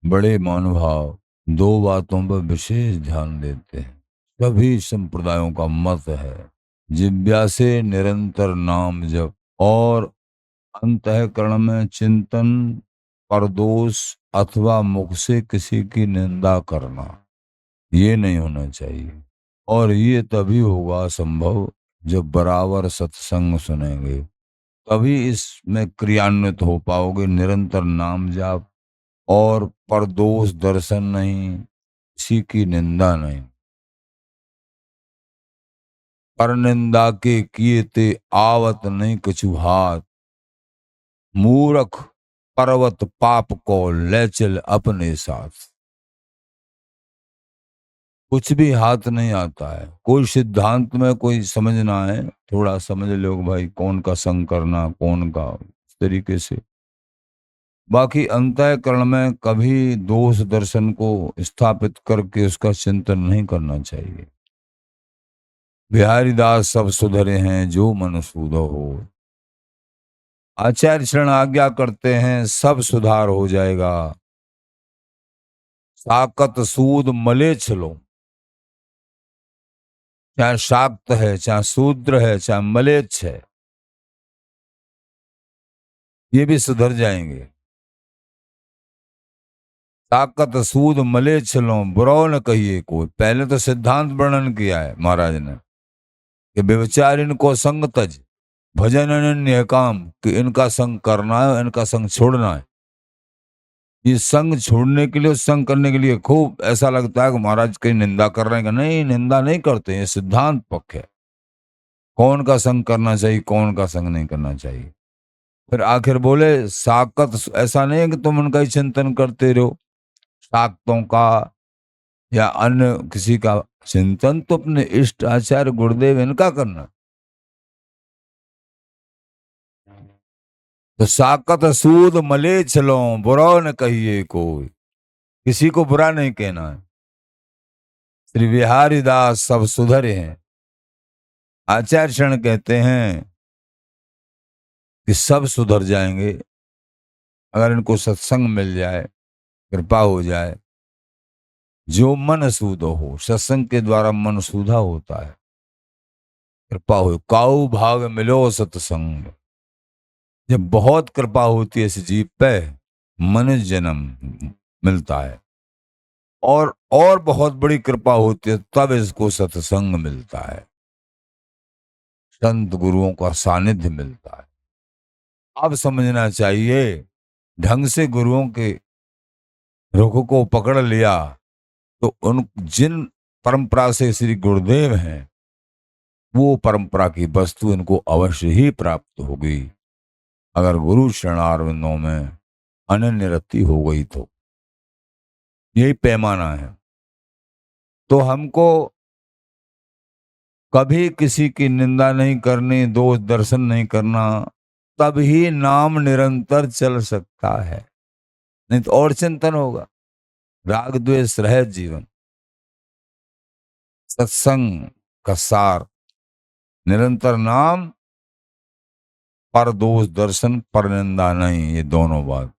बड़े महानुभाव दो बातों पर विशेष ध्यान देते हैं। सभी संप्रदायों का मत है, जिज्ञासे निरंतर नाम जप और अंतःकरण में चिंतन, परदोष अथवा मुख से किसी की निंदा करना, ये नहीं होना चाहिए। और ये तभी होगा संभव जब बराबर सत्संग सुनेंगे, तभी इसमें क्रियान्वित हो पाओगे। निरंतर नाम जाप और परदोष दर्शन नहीं, किसी की निंदा नहीं। पर निंदा के किए ते आवत नहीं कछु हाथ, मूर्ख पर्वत पाप को ले चल अपने साथ। कुछ भी हाथ नहीं आता है। कोई सिद्धांत में कोई समझ ना आए, थोड़ा समझ लो भाई कौन का संग करना, कौन का, इस तरीके से। बाकी अंतःकरण में कभी दोष दर्शन को स्थापित करके उसका चिंतन नहीं करना चाहिए। बिहारी दास सब सुधरे हैं जो मन सूधो हो। आचार्य शरण आज्ञा करते हैं सब सुधार हो जाएगा। साकत सूद मलेच्छ लो, चाहे शाक्त है, चाहे शूद्र है, चाहे मलेच्छ है, ये भी सुधर जाएंगे। ताकत सूद मलेच्छ लो, बुरा न कहिए कोई। पहले तो सिद्धांत वर्णन किया है महाराज ने कि व्यभिचार इनको संग तज, भजन अनन्य काम, कि इनका संग करना है, इनका संग छोड़ना है। ये संग छोड़ने के लिए, संग करने के लिए खूब ऐसा लगता है कि महाराज कहीं निंदा कर रहे हैं। नहीं, निंदा नहीं करते, ये सिद्धांत पक्ष है। कौन का संग करना चाहिए, कौन का संग नहीं करना चाहिए। फिर आखिर बोले साकत, ऐसा नहीं है कि तुम उनका ही चिंतन करते रहो, शाक्तों का या अन्य किसी का। चिंतन तो अपने इष्ट आचार्य गुरुदेव इनका करना। तो साकत सूद मले चलो, बुरा न कहिए कोई, किसी को बुरा नहीं कहना है। श्री बिहारी दास सब सुधरे हैं। आचार्य शरण कहते हैं कि सब सुधर जाएंगे अगर इनको सत्संग मिल जाए, कृपा हो जाए। जो मन सूधो हो, सत्संग के द्वारा मन सूधा होता है। कृपा हो काऊ भाग मिलो सत्संग, जब बहुत कृपा होती है इस जीव पे, मनुष्य जन्म मिलता है। और बहुत बड़ी कृपा होती है तब इसको सत्संग मिलता है, संत गुरुओं का सानिध्य मिलता है। अब समझना चाहिए, ढंग से गुरुओं के रुख को पकड़ लिया तो उन जिन परंपरा से श्री गुरुदेव हैं, वो परंपरा की वस्तु इनको अवश्य ही प्राप्त होगी। अगर गुरु शरणारविंदों में अनन्य रति हो गई तो यही पैमाना है। तो हमको कभी किसी की निंदा नहीं करनी, दोष दर्शन नहीं करना, तभी नाम निरंतर चल सकता है। नहीं तो और चिंतन होगा, राग द्वेष रहित जीवन। सत्संग का सार निरंतर नाम, पर दोष दर्शन, पर निंदा नहीं, ये दोनों बात।